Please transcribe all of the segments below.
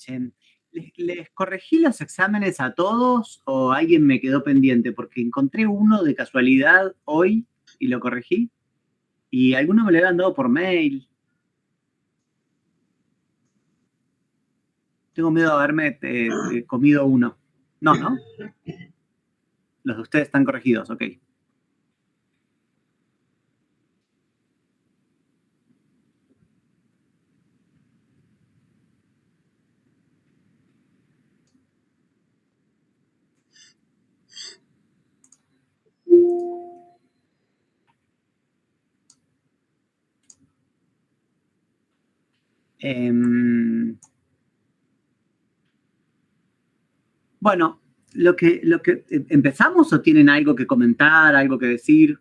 Em, ¿Les corregí los exámenes a todos o alguien me quedó pendiente? Porque encontré uno de casualidad hoy y lo corregí. Y algunos me lo habían dado por mail. Tengo miedo de haberme comido uno. No, ¿no? Los de ustedes están corregidos, ok. Bueno, ¿empezamos o tienen algo que comentar, algo que decir?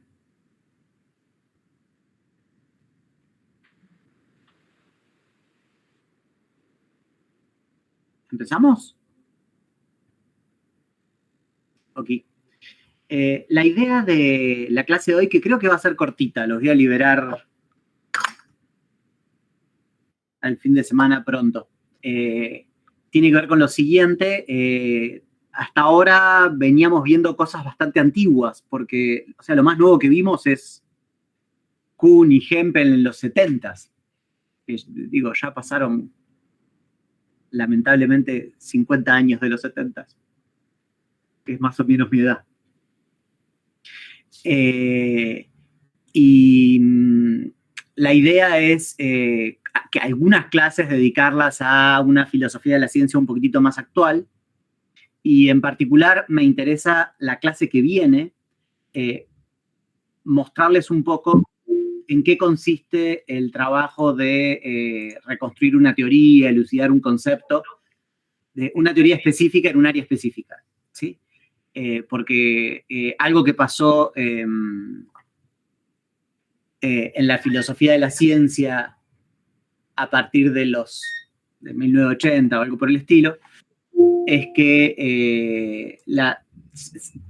¿Empezamos? Ok. La idea de la clase de hoy, que creo que va a ser cortita, los voy a liberar al fin de semana pronto. Tiene que ver con lo siguiente. Hasta ahora veníamos viendo cosas bastante antiguas, porque, o sea, lo más nuevo que vimos es Kuhn y Hempel en los 70s. Digo, ya pasaron lamentablemente 50 años de los 70s, que es más o menos mi edad. Y la idea es que algunas clases dedicarlas a una filosofía de la ciencia un poquitito más actual, y en particular me interesa la clase que viene, mostrarles un poco en qué consiste el trabajo de reconstruir una teoría, elucidar un concepto, de una teoría específica en un área específica, ¿sí? Porque algo que pasó en la filosofía de la ciencia a partir de 1980 o algo por el estilo, es que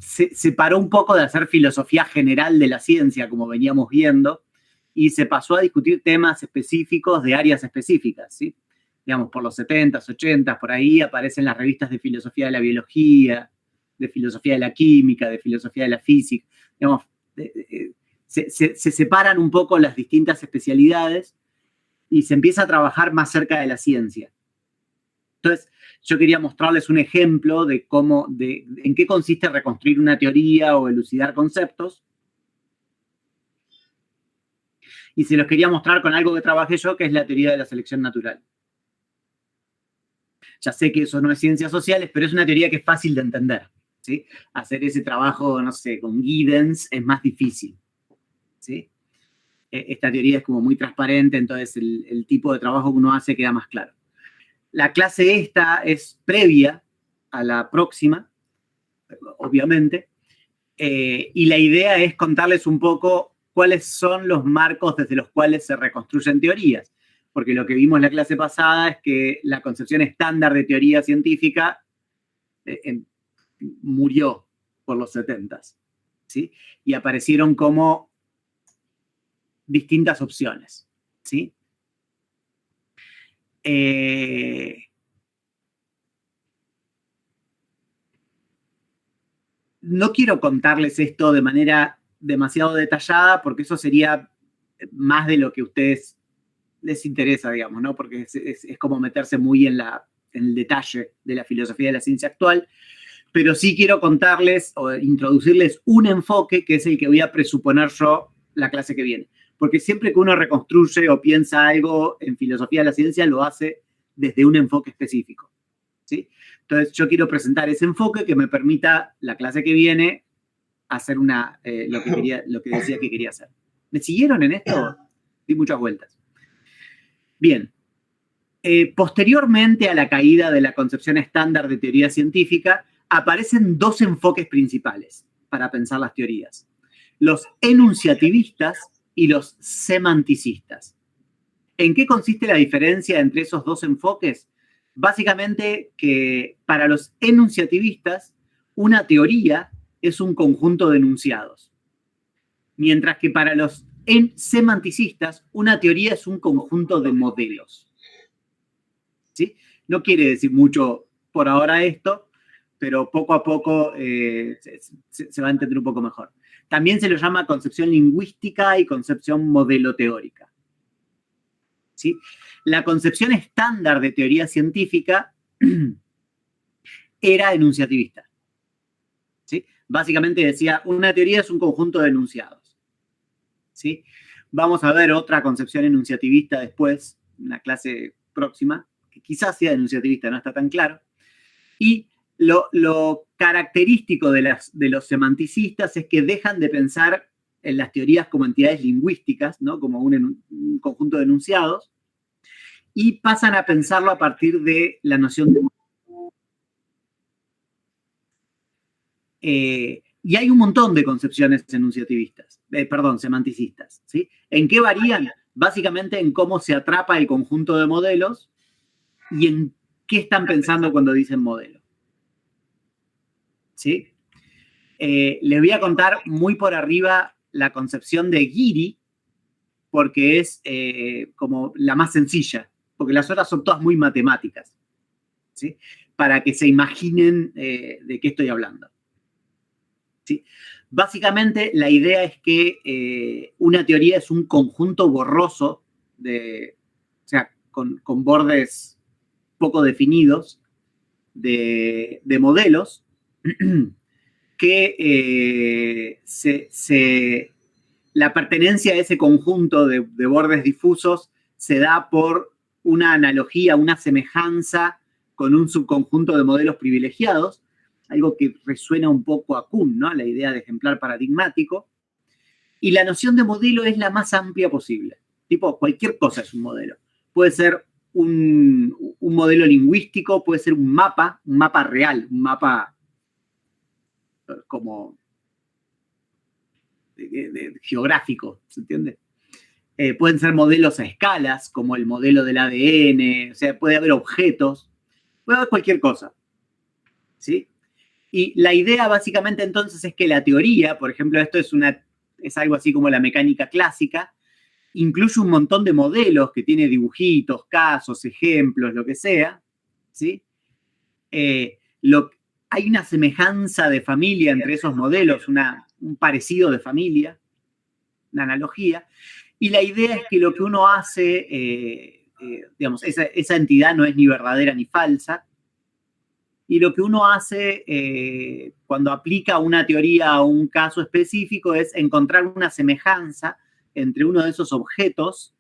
se paró un poco de hacer filosofía general de la ciencia, como veníamos viendo, y se pasó a discutir temas específicos de áreas específicas, ¿sí? Digamos, por los 70s, 80s, por ahí aparecen las revistas de filosofía de la biología, de filosofía de la química, de filosofía de la física. Digamos, se separan un poco las distintas especialidades y se empieza a trabajar más cerca de la ciencia. Entonces, yo quería mostrarles un ejemplo de en qué consiste reconstruir una teoría o elucidar conceptos. Y se los quería mostrar con algo que trabajé yo, que es la teoría de la selección natural. Ya sé que eso no es ciencias sociales, pero es una teoría que es fácil de entender, ¿sí? Hacer ese trabajo, no sé, con Giddens es más difícil, ¿sí? Esta teoría es como muy transparente, entonces el tipo de trabajo que uno hace queda más claro. La clase esta es previa a la próxima, obviamente, y la idea es contarles un poco cuáles son los marcos desde los cuales se reconstruyen teorías, porque lo que vimos en la clase pasada es que la concepción estándar de teoría científica murió por los 70s, ¿sí? Y aparecieron como distintas opciones, ¿sí? No quiero contarles esto de manera demasiado detallada, porque eso sería más de lo que a ustedes les interesa, digamos, ¿no? Porque es como meterse muy en el detalle de la filosofía de la ciencia actual, pero sí quiero contarles o introducirles un enfoque que es el que voy a presuponer yo la clase que viene. Porque siempre que uno reconstruye o piensa algo en filosofía de la ciencia, lo hace desde un enfoque específico, ¿sí? Entonces, yo quiero presentar ese enfoque que me permita la clase que viene hacer lo que decía que quería hacer. ¿Me siguieron en esto? Di muchas vueltas. Bien. Posteriormente a la caída de la concepción estándar de teoría científica, aparecen dos enfoques principales para pensar las teorías: los enunciativistas y los semanticistas. ¿En qué consiste la diferencia entre esos dos enfoques? Básicamente que para los enunciativistas, una teoría es un conjunto de enunciados, mientras que para los semanticistas, una teoría es un conjunto de modelos. ¿sí? No quiere decir mucho por ahora esto, pero poco a poco se va a entender un poco mejor. También se lo llama concepción lingüística y concepción modelo teórica. ¿Sí? La concepción estándar de teoría científica era enunciativista. ¿Sí? Básicamente decía, una teoría es un conjunto de enunciados. ¿Sí? Vamos a ver otra concepción enunciativista después, en una clase próxima, que quizás sea enunciativista, no está tan claro. Y lo característico de los semanticistas es que dejan de pensar en las teorías como entidades lingüísticas, ¿no? Como un conjunto de enunciados, y pasan a pensarlo a partir de la noción de... y hay un montón de concepciones enunciativistas, semanticistas, ¿sí? ¿En qué varían? Básicamente en cómo se atrapa el conjunto de modelos y en qué están pensando cuando dicen modelo. ¿Sí? Les voy a contar muy por arriba la concepción de Guiri, porque es como la más sencilla, porque las otras son todas muy matemáticas, ¿sí? Para que se imaginen de qué estoy hablando. ¿Sí? Básicamente, la idea es que una teoría es un conjunto borroso, o sea, con bordes poco definidos de modelos que la pertenencia a ese conjunto de bordes difusos se da por una analogía, una semejanza con un subconjunto de modelos privilegiados, algo que resuena un poco a Kuhn, ¿no? La idea de ejemplar paradigmático. Y la noción de modelo es la más amplia posible. Tipo, cualquier cosa es un modelo. Puede ser un modelo lingüístico, puede ser un mapa real, un mapa como geográfico, ¿se entiende? Pueden ser modelos a escalas, como el modelo del ADN, o sea, puede haber objetos, puede haber cualquier cosa, ¿sí? Y la idea básicamente entonces es que la teoría, por ejemplo, esto es algo así como la mecánica clásica, incluye un montón de modelos que tiene dibujitos, casos, ejemplos, lo que sea, ¿sí? Hay una semejanza de familia entre esos modelos, un parecido de familia, una analogía, y la idea es que lo que uno hace, digamos, esa entidad no es ni verdadera ni falsa, y lo que uno hace cuando aplica una teoría a un caso específico es encontrar una semejanza entre uno de esos objetos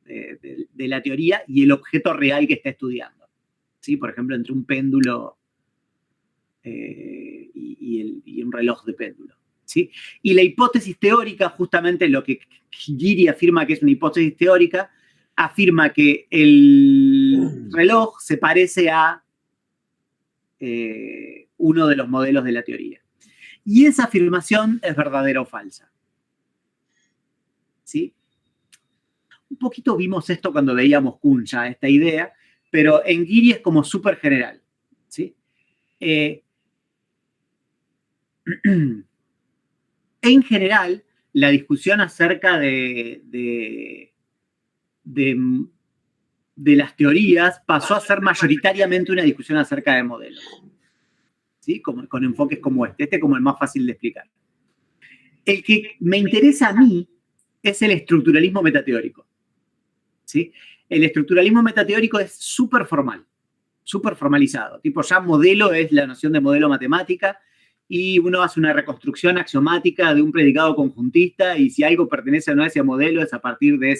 de la teoría y el objeto real que está estudiando. ¿Sí? Por ejemplo, entre un péndulo y un reloj de péndulo. ¿Sí? Y la hipótesis teórica, justamente lo que Guiri afirma que es una hipótesis teórica, afirma que el reloj se parece a uno de los modelos de la teoría. Y esa afirmación es verdadera o falsa. ¿Sí? Un poquito vimos esto cuando veíamos Kuhn ya, esta idea, pero en Guiri es como súper general. ¿Sí? En general, la discusión acerca de las teorías pasó a ser mayoritariamente una discusión acerca de modelos, ¿sí? Con enfoques como este como el más fácil de explicar. El que me interesa a mí es el estructuralismo metateórico, ¿sí? El estructuralismo metateórico es súper formal, súper formalizado. Tipo, ya modelo es la noción de modelo matemática y uno hace una reconstrucción axiomática de un predicado conjuntista y si algo pertenece o no a ese modelo es a partir de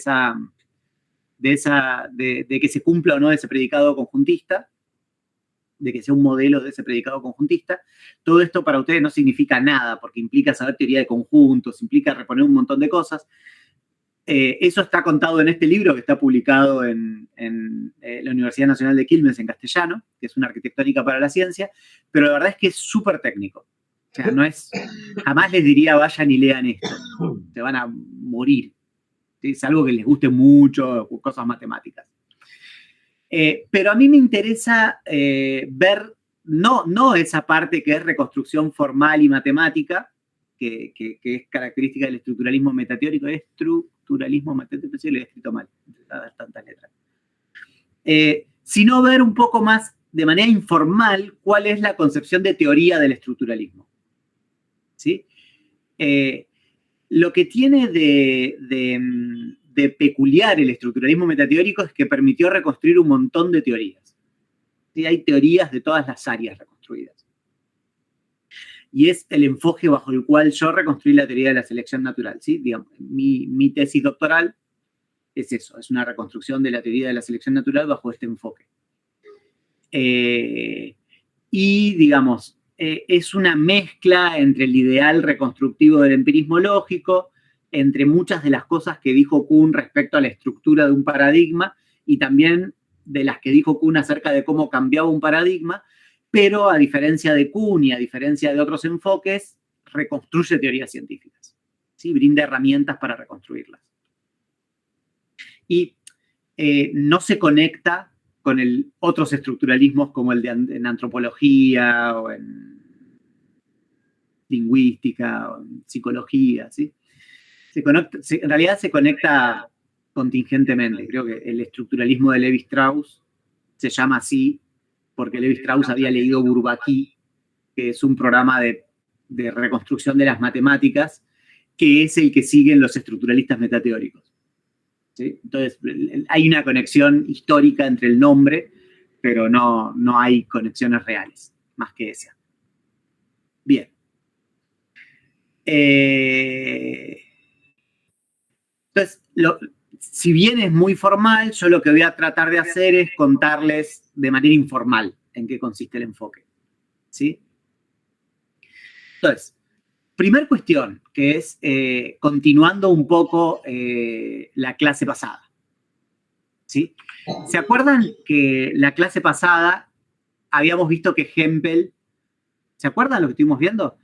que se cumpla o no ese predicado conjuntista, de que sea un modelo de ese predicado conjuntista. Todo esto para ustedes no significa nada, porque implica saber teoría de conjuntos, implica reponer un montón de cosas. Eso está contado en este libro que está publicado en la Universidad Nacional de Quilmes en castellano, que es una arquitectónica para la ciencia, pero la verdad es que es súper técnico. O sea, jamás les diría vayan y lean esto, se van a morir. Es algo que les guste mucho, cosas matemáticas. Pero a mí me interesa ver no esa parte que es reconstrucción formal y matemática, que es característica del estructuralismo metateórico, lo he escrito mal, tantas letras. sino ver un poco más de manera informal cuál es la concepción de teoría del estructuralismo. ¿Sí? Lo que tiene de peculiar el estructuralismo metateórico es que permitió reconstruir un montón de teorías. ¿Sí? Hay teorías de todas las áreas reconstruidas. Y es el enfoque bajo el cual yo reconstruí la teoría de la selección natural. ¿Sí? Digamos, mi tesis doctoral es eso, es una reconstrucción de la teoría de la selección natural bajo este enfoque. Y, digamos, es una mezcla entre el ideal reconstructivo del empirismo lógico, entre muchas de las cosas que dijo Kuhn respecto a la estructura de un paradigma y también de las que dijo Kuhn acerca de cómo cambiaba un paradigma, pero a diferencia de Kuhn y a diferencia de otros enfoques, reconstruye teorías científicas, ¿sí? Brinda herramientas para reconstruirlas. Y no se conecta con otros estructuralismos como el de en antropología o en lingüística o en psicología, ¿sí? En realidad se conecta contingentemente. Creo que el estructuralismo de Levi-Strauss se llama así porque Levi-Strauss había leído Bourbaki, que es un programa de reconstrucción de las matemáticas, que es el que siguen los estructuralistas metateóricos. ¿Sí? Entonces, hay una conexión histórica entre el nombre, pero no hay conexiones reales, más que esa. Bien. Entonces, si bien es muy formal, yo lo que voy a tratar de hacer es contarles de manera informal en qué consiste el enfoque. ¿Sí? Entonces, primer cuestión, que es continuando un poco la clase pasada. ¿Sí? ¿Se acuerdan que la clase pasada habíamos visto que Hempel, ¿se acuerdan lo que estuvimos viendo?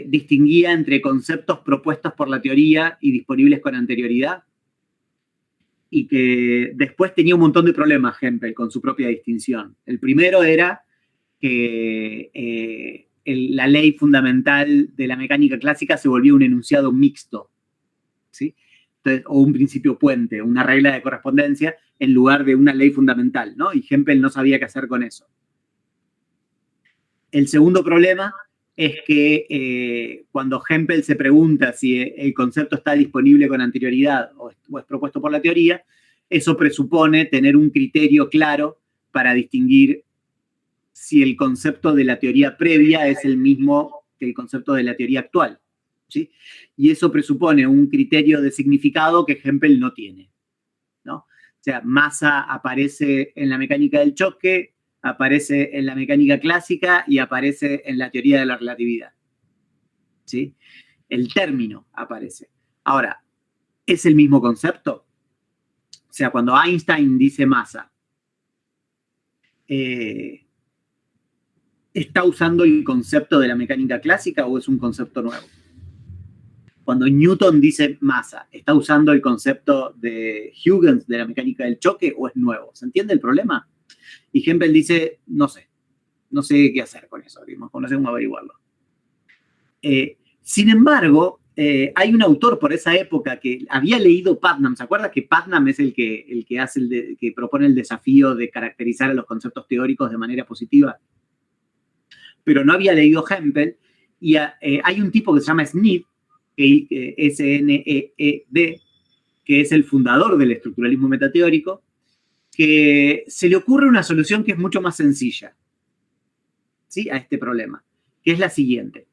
Distinguía entre conceptos propuestos por la teoría y disponibles con anterioridad. Y que después tenía un montón de problemas Hempel con su propia distinción. El primero era que la ley fundamental de la mecánica clásica se volvió un enunciado mixto, ¿sí? Entonces, o un principio puente, una regla de correspondencia en lugar de una ley fundamental, ¿no? Y Hempel no sabía qué hacer con eso. El segundo problema es que cuando Hempel se pregunta si el concepto está disponible con anterioridad o es propuesto por la teoría, eso presupone tener un criterio claro para distinguir si el concepto de la teoría previa es el mismo que el concepto de la teoría actual, ¿sí? Y eso presupone un criterio de significado que Hempel no tiene, ¿no? O sea, masa aparece en la mecánica del choque, aparece en la mecánica clásica y aparece en la teoría de la relatividad, ¿sí? El término aparece. Ahora, ¿es el mismo concepto? O sea, cuando Einstein dice masa, ¿está usando el concepto de la mecánica clásica o es un concepto nuevo? Cuando Newton dice masa, ¿está usando el concepto de Huygens de la mecánica del choque o es nuevo? ¿Se entiende el problema? Y Hempel dice, no sé qué hacer con eso, no sé cómo averiguarlo. Sin embargo, hay un autor por esa época que había leído Putnam. ¿Se acuerda que Putnam es el que que propone el desafío de caracterizar a los conceptos teóricos de manera positiva? Pero no había leído Hempel, y hay un tipo que se llama Sneed, S-N-E-E-D, que es el fundador del estructuralismo metateórico, que se le ocurre una solución que es mucho más sencilla, ¿sí? A este problema, que es la siguiente.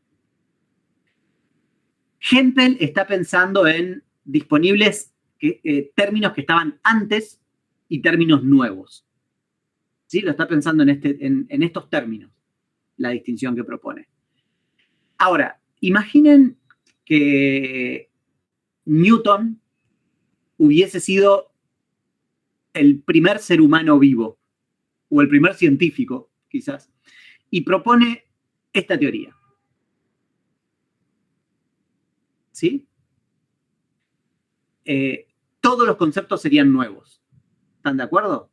Hempel está pensando en disponibles términos que estaban antes y términos nuevos. ¿Sí? Lo está pensando en estos términos, la distinción que propone. Ahora, imaginen que Newton hubiese sido el primer ser humano vivo, o el primer científico, quizás, y propone esta teoría. ¿Sí? Todos los conceptos serían nuevos. ¿Están de acuerdo?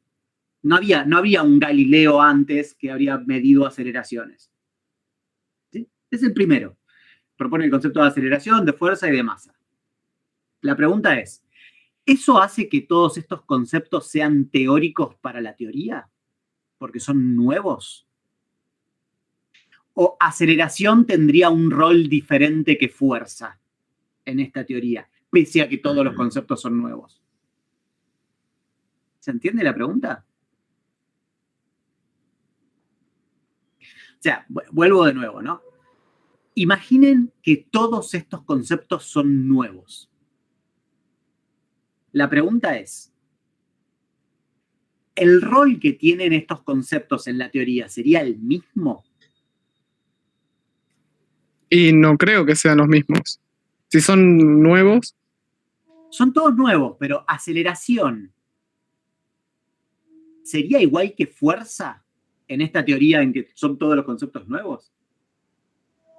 No había un Galileo antes que habría medido aceleraciones. ¿Sí? Es el primero. Propone el concepto de aceleración, de fuerza y de masa. La pregunta es, ¿eso hace que todos estos conceptos sean teóricos para la teoría? porque son nuevos? ¿O aceleración tendría un rol diferente que fuerza en esta teoría, pese a que todos los conceptos son nuevos? ¿Se entiende la pregunta? O sea, vuelvo de nuevo, ¿no? Imaginen que todos estos conceptos son nuevos. La pregunta es, ¿el rol que tienen estos conceptos en la teoría sería el mismo? Y no creo que sean los mismos. Si son nuevos. Son todos nuevos, pero aceleración ¿sería igual que fuerza en esta teoría en que son todos los conceptos nuevos?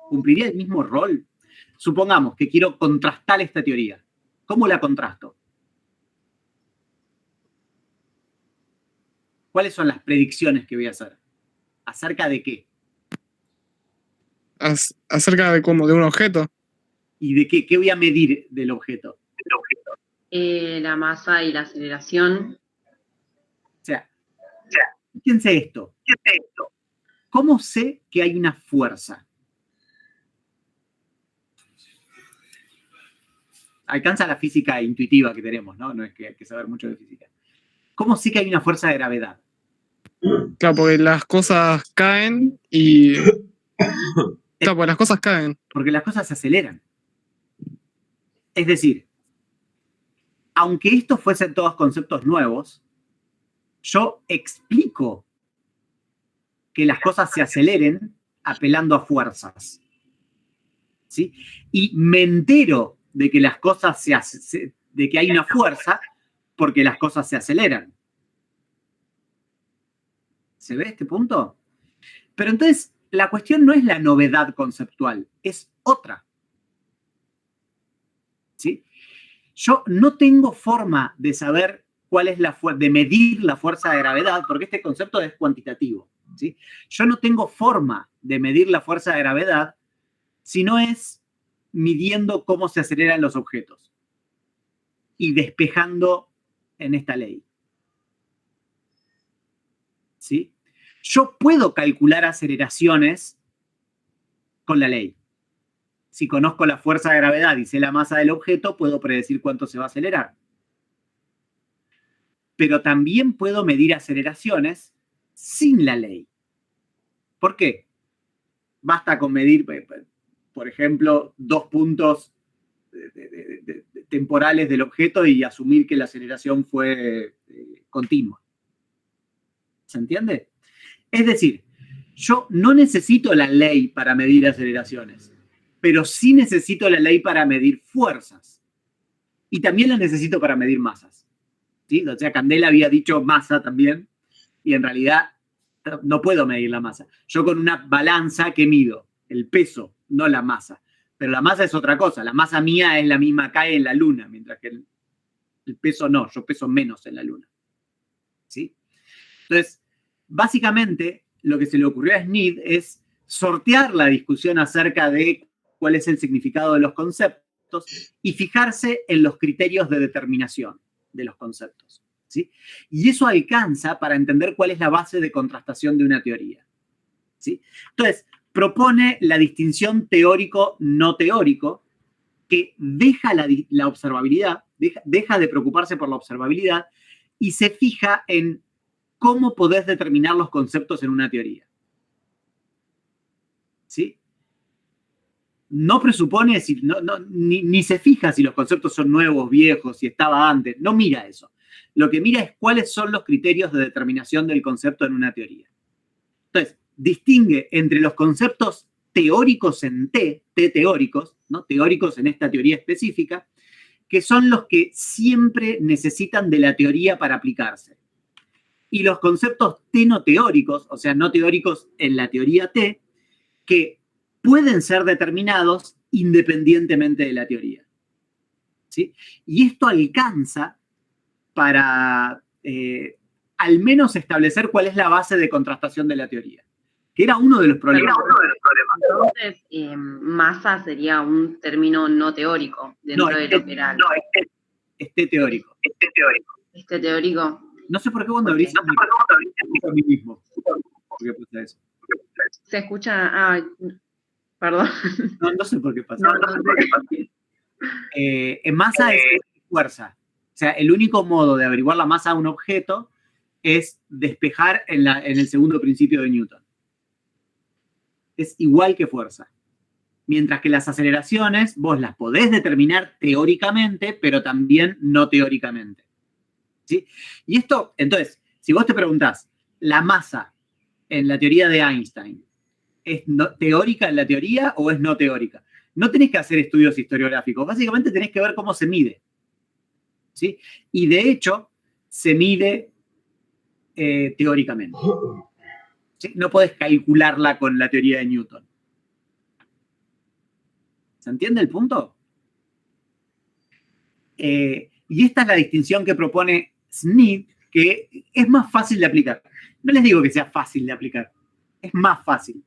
¿Cumpliría el mismo rol? Supongamos que quiero contrastar esta teoría. ¿Cómo la contrasto? ¿Cuáles son las predicciones que voy a hacer? ¿Acerca de qué? Acerca de cómo, de un objeto. ¿Y de qué voy a medir del objeto? La masa y la aceleración. O sea, fíjense esto. ¿Cómo sé que hay una fuerza? Alcanza la física intuitiva que tenemos, ¿no? No es que hay que saber mucho de física. ¿Cómo sé que hay una fuerza de gravedad? Claro, porque las cosas caen y... Claro, porque las cosas caen. Porque las cosas se aceleran. Es decir, aunque estos fuesen todos conceptos nuevos, yo explico que las cosas se aceleren apelando a fuerzas. ¿Sí? Y me entero de que las cosas de que hay una fuerza porque las cosas se aceleran. ¿Se ve este punto? Pero entonces, la cuestión no es la novedad conceptual, es otra. ¿Sí? Yo no tengo forma de saber cuál es de medir la fuerza de gravedad, porque este concepto es cuantitativo. ¿Sí? Yo no tengo forma de medir la fuerza de gravedad si no es midiendo cómo se aceleran los objetos y despejando en esta ley. ¿Sí? Yo puedo calcular aceleraciones con la ley. Si conozco la fuerza de gravedad y sé la masa del objeto, puedo predecir cuánto se va a acelerar. Pero también puedo medir aceleraciones sin la ley. ¿Por qué? Basta con medir, por ejemplo, 2 puntos temporales del objeto y asumir que la aceleración fue continua. ¿Se entiende? Es decir, yo no necesito la ley para medir aceleraciones, pero sí necesito la ley para medir fuerzas. Y también la necesito para medir masas. ¿Sí? O sea, Candela había dicho masa también, y en realidad no puedo medir la masa. Yo con una balanza, ¿qué mido? El peso, no la masa. Pero la masa es otra cosa. La masa mía es la misma acá en la luna, mientras que el peso no, yo peso menos en la luna. ¿Sí? Entonces, básicamente, lo que se le ocurrió a Schmidt es sortear la discusión acerca de cuál es el significado de los conceptos y fijarse en los criterios de determinación de los conceptos. ¿Sí? Y eso alcanza para entender cuál es la base de contrastación de una teoría. ¿Sí? Entonces, propone la distinción teórico-no teórico, que deja la observabilidad, deja de preocuparse por la observabilidad y se fija en cómo podés determinar los conceptos en una teoría. ¿Sí? No presupone, ni se fija si los conceptos son nuevos, viejos, si estaba antes, no mira eso. Lo que mira es cuáles son los criterios de determinación del concepto en una teoría. Entonces, distingue entre los conceptos teóricos en T teóricos, ¿no? Teóricos en esta teoría específica, que son los que siempre necesitan de la teoría para aplicarse. Y los conceptos T no teóricos, o sea, no teóricos en la teoría T, que pueden ser determinados independientemente de la teoría. ¿Sí? Y esto alcanza para al menos establecer cuál es la base de contrastación de la teoría, que era uno de los problemas. Entonces, masa sería un término no teórico dentro de lo que era. No, este teórico. Este teórico. No sé por qué cuando abrís el micrófono a mí mismo. ¿Por qué pasa eso? Se escucha. Ah, perdón. No sé por qué pasa. Masa es fuerza. O sea, el único modo de averiguar la masa de un objeto es despejar en el segundo principio de Newton. Es igual que fuerza. Mientras que las aceleraciones vos las podés determinar teóricamente, pero también no teóricamente. ¿Sí? Y esto, entonces, si vos te preguntás, ¿la masa en la teoría de Einstein es teórica en la teoría o es no teórica? No tenés que hacer estudios historiográficos, básicamente tenés que ver cómo se mide. ¿Sí? Y de hecho, se mide teóricamente. ¿Sí? No podés calcularla con la teoría de Newton. ¿Se entiende el punto? Y esta es la distinción que propone Smith, que es más fácil de aplicar. No les digo que sea fácil de aplicar, es más fácil.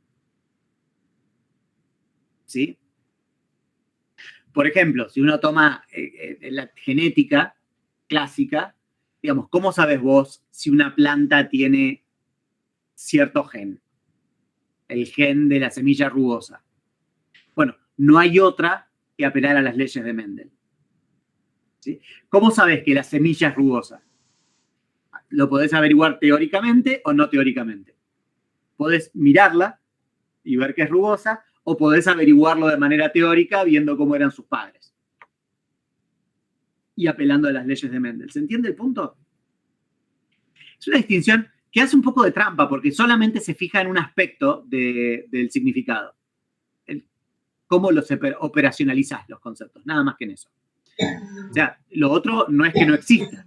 ¿Sí? Por ejemplo, si uno toma la genética clásica, digamos, ¿cómo sabes vos si una planta tiene cierto gen? El gen de la semilla rugosa. Bueno, no hay otra que apelar a las leyes de Mendel. ¿Sí? ¿Cómo sabes que la semilla es rugosa? Lo podés averiguar teóricamente o no teóricamente. Podés mirarla y ver que es rugosa, o podés averiguarlo de manera teórica viendo cómo eran sus padres. Y apelando a las leyes de Mendel. ¿Se entiende el punto? Es una distinción que hace un poco de trampa, porque solamente se fija en un aspecto del significado. Cómo los operacionalizás los conceptos, nada más que en eso. O sea, lo otro no es que no exista,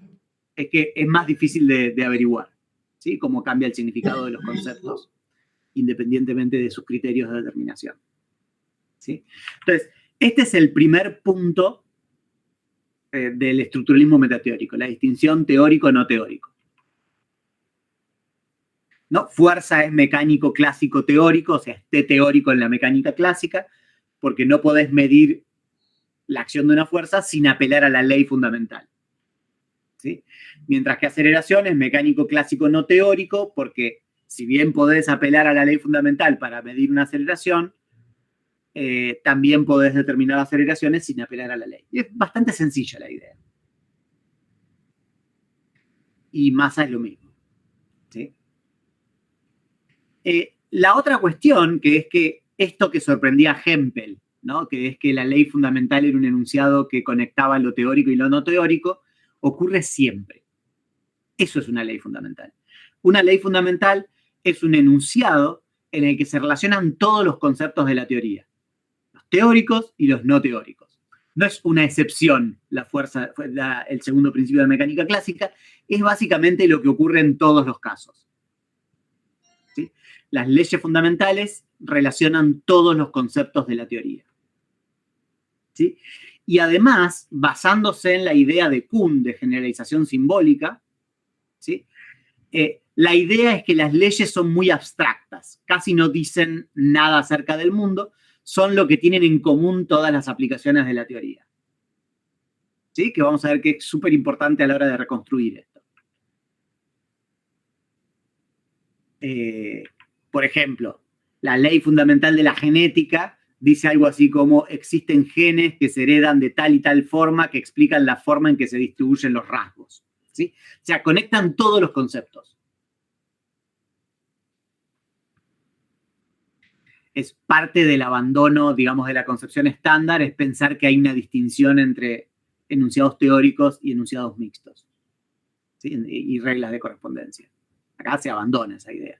es que es más difícil de averiguar, ¿sí? Cómo cambia el significado de los conceptos, independientemente de sus criterios de determinación. ¿Sí? Entonces, este es el primer punto del estructuralismo metateórico, la distinción teórico-no teórico. ¿No? Fuerza es mecánico clásico teórico, o sea, esté teórico en la mecánica clásica, porque no podés medir la acción de una fuerza sin apelar a la ley fundamental. ¿Sí? Mientras que aceleración es mecánico clásico no teórico, porque si bien podés apelar a la ley fundamental para medir una aceleración, también podés determinar aceleraciones sin apelar a la ley. Y es bastante sencilla la idea. Y masa es lo mismo. ¿Sí? La otra cuestión, que es que esto que sorprendía a Hempel, ¿no? Que es que la ley fundamental era un enunciado que conectaba lo teórico y lo no teórico, ocurre siempre. Eso es una ley fundamental. Una ley fundamental es un enunciado en el que se relacionan todos los conceptos de la teoría, los teóricos y los no teóricos. No es una excepción el segundo principio de la mecánica clásica, es básicamente lo que ocurre en todos los casos. ¿Sí? Las leyes fundamentales relacionan todos los conceptos de la teoría. ¿Sí? Y además, basándose en la idea de Kuhn de generalización simbólica, ¿sí? La idea es que las leyes son muy abstractas, casi no dicen nada acerca del mundo, son lo que tienen en común todas las aplicaciones de la teoría. ¿Sí? Que vamos a ver que es súper importante a la hora de reconstruir esto. Por ejemplo, la ley fundamental de la genética dice algo así como existen genes que se heredan de tal y tal forma que explican la forma en que se distribuyen los rasgos. ¿Sí? O sea, conectan todos los conceptos. Es parte del abandono, digamos, de la concepción estándar, es pensar que hay una distinción entre enunciados teóricos y enunciados mixtos. ¿Sí? Y reglas de correspondencia. Acá se abandona esa idea.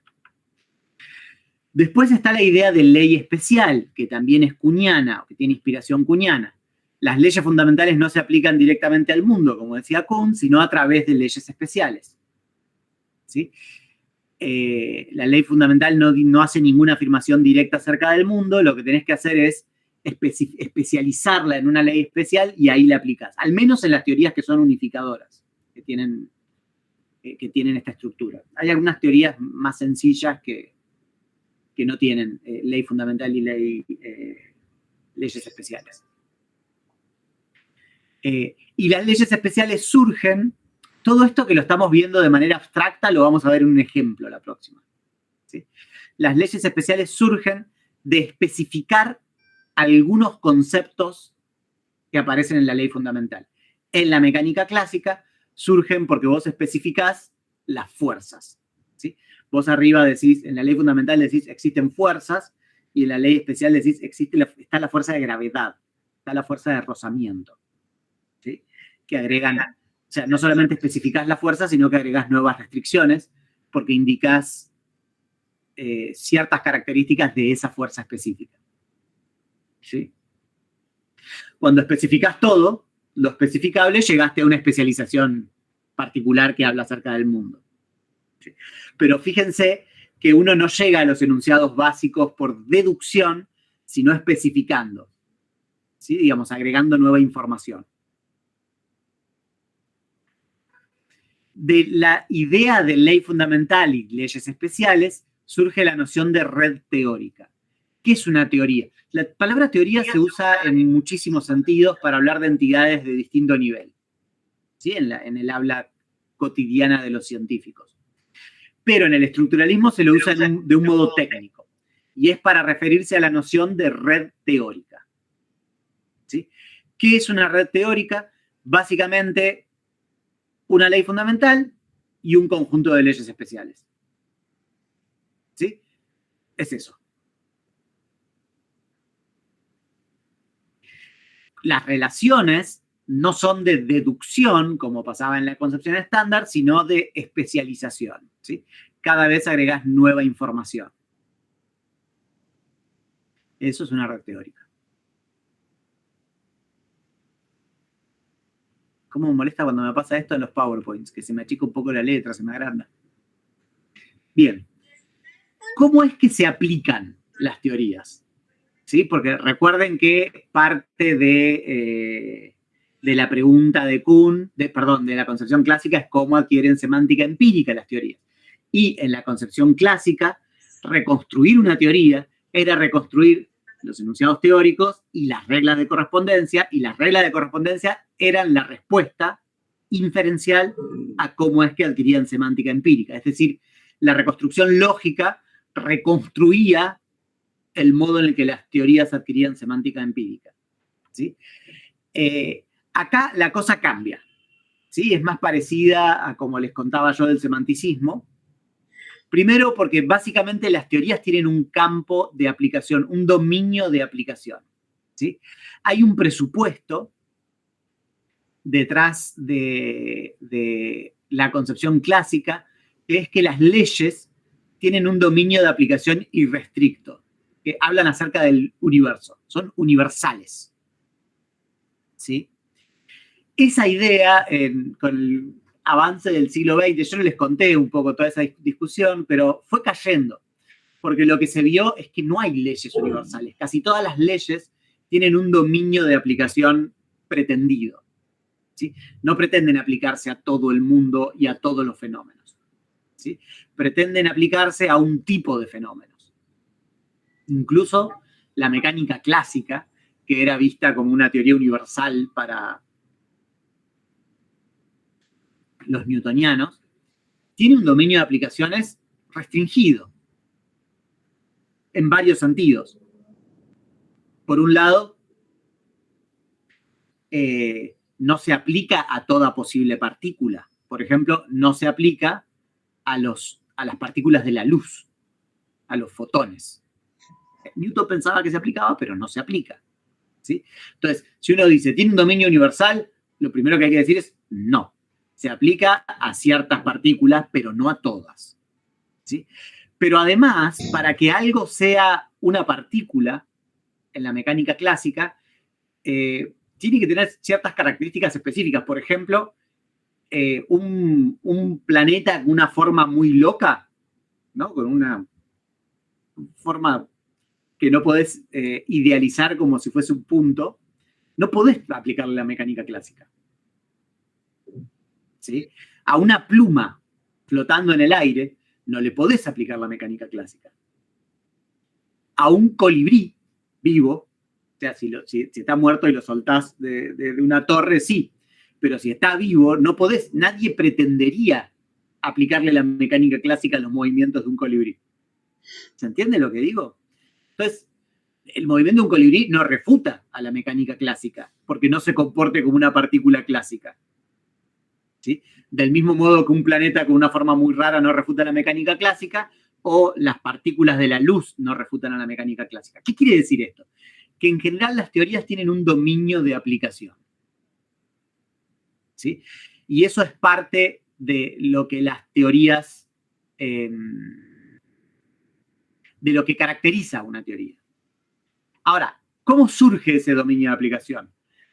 Después está la idea de ley especial, que también es kuhniana, que tiene inspiración kuhniana. Las leyes fundamentales no se aplican directamente al mundo, como decía Kuhn, sino a través de leyes especiales. ¿Sí? La ley fundamental no hace ninguna afirmación directa acerca del mundo, lo que tenés que hacer es especializarla en una ley especial y ahí la aplicás, al menos en las teorías que son unificadoras, que tienen esta estructura. Hay algunas teorías más sencillas que no tienen ley fundamental y leyes especiales. Y las leyes especiales surgen Todo esto que lo estamos viendo de manera abstracta lo vamos a ver en un ejemplo la próxima. ¿Sí? Las leyes especiales surgen de especificar algunos conceptos que aparecen en la ley fundamental. En la mecánica clásica surgen porque vos especificás las fuerzas. ¿Sí? Vos arriba decís, en la ley fundamental decís existen fuerzas, y en la ley especial decís está la fuerza de gravedad, está la fuerza de rozamiento. ¿Sí? Que agregan, o sea, no solamente especificás la fuerza, sino que agregás nuevas restricciones, porque indicás ciertas características de esa fuerza específica. ¿Sí? Cuando especificás todo, lo especificable, llegaste a una especialización particular que habla acerca del mundo. ¿Sí? Pero fíjense que uno no llega a los enunciados básicos por deducción, sino especificando. ¿Sí? Digamos, agregando nueva información. De la idea de ley fundamental y leyes especiales surge la noción de red teórica. ¿Qué es una teoría? La palabra teoría se usa en muchísimos sentidos para hablar de entidades de distinto nivel, ¿sí? En el habla cotidiana de los científicos. Pero en el estructuralismo se lo usa de un modo técnico, y es para referirse a la noción de red teórica. ¿Sí? ¿Qué es una red teórica? Básicamente, una ley fundamental y un conjunto de leyes especiales. ¿Sí? Es eso. Las relaciones no son de deducción, como pasaba en la concepción estándar, sino de especialización. ¿Sí? Cada vez agregás nueva información. Eso es una red teórica. ¿Cómo me molesta cuando me pasa esto en los PowerPoints? Que se me achica un poco la letra, se me agranda. Bien. ¿Cómo es que se aplican las teorías? ¿Sí? Porque recuerden que parte de la pregunta de Kuhn, de la concepción clásica, es cómo adquieren semántica empírica las teorías. Y en la concepción clásica, reconstruir una teoría era reconstruir los enunciados teóricos y las reglas de correspondencia, y las reglas de correspondencia eran la respuesta inferencial a cómo es que adquirían semántica empírica. Es decir, la reconstrucción lógica reconstruía el modo en el que las teorías adquirían semántica empírica. ¿Sí? Acá la cosa cambia. ¿Sí? Es más parecida a como les contaba yo del semanticismo. Primero porque básicamente las teorías tienen un campo de aplicación, un dominio de aplicación. ¿Sí? Hay un presupuesto detrás de la concepción clásica, que es que las leyes tienen un dominio de aplicación irrestricto, que hablan acerca del universo, son universales. ¿Sí? Esa idea, con el avance del siglo XX, yo no les conté un poco toda esa discusión, pero fue cayendo, porque lo que se vio es que no hay leyes universales. Casi todas las leyes tienen un dominio de aplicación pretendido. ¿Sí? No pretenden aplicarse a todo el mundo y a todos los fenómenos. ¿Sí? Pretenden aplicarse a un tipo de fenómenos. Incluso la mecánica clásica, que era vista como una teoría universal para los newtonianos, tiene un dominio de aplicaciones restringido en varios sentidos. Por un lado, no se aplica a toda posible partícula. Por ejemplo, no se aplica a las partículas de la luz, a los fotones. Newton pensaba que se aplicaba, pero no se aplica. ¿Sí? Entonces, si uno dice, ¿tiene un dominio universal? Lo primero que hay que decir es, no. Se aplica a ciertas partículas, pero no a todas. ¿Sí? Pero además, para que algo sea una partícula, en la mecánica clásica, tiene que tener ciertas características específicas. Por ejemplo, un planeta con una forma muy loca, ¿no? Con una forma que no podés idealizar como si fuese un punto, no podés aplicarle la mecánica clásica. ¿Sí? A una pluma flotando en el aire, no le podés aplicar la mecánica clásica. A un colibrí vivo, o sea, si está muerto y lo soltás de una torre, sí, pero si está vivo, no podés, nadie pretendería aplicarle la mecánica clásica a los movimientos de un colibrí. ¿Se entiende lo que digo? Entonces, el movimiento de un colibrí no refuta a la mecánica clásica, porque no se comporte como una partícula clásica. ¿Sí? Del mismo modo que un planeta con una forma muy rara no refuta la mecánica clásica, o las partículas de la luz no refutan a la mecánica clásica. ¿Qué quiere decir esto? Que en general las teorías tienen un dominio de aplicación. ¿Sí? Y eso es parte de lo que las teorías, de lo que caracteriza una teoría. Ahora, ¿cómo surge ese dominio de aplicación?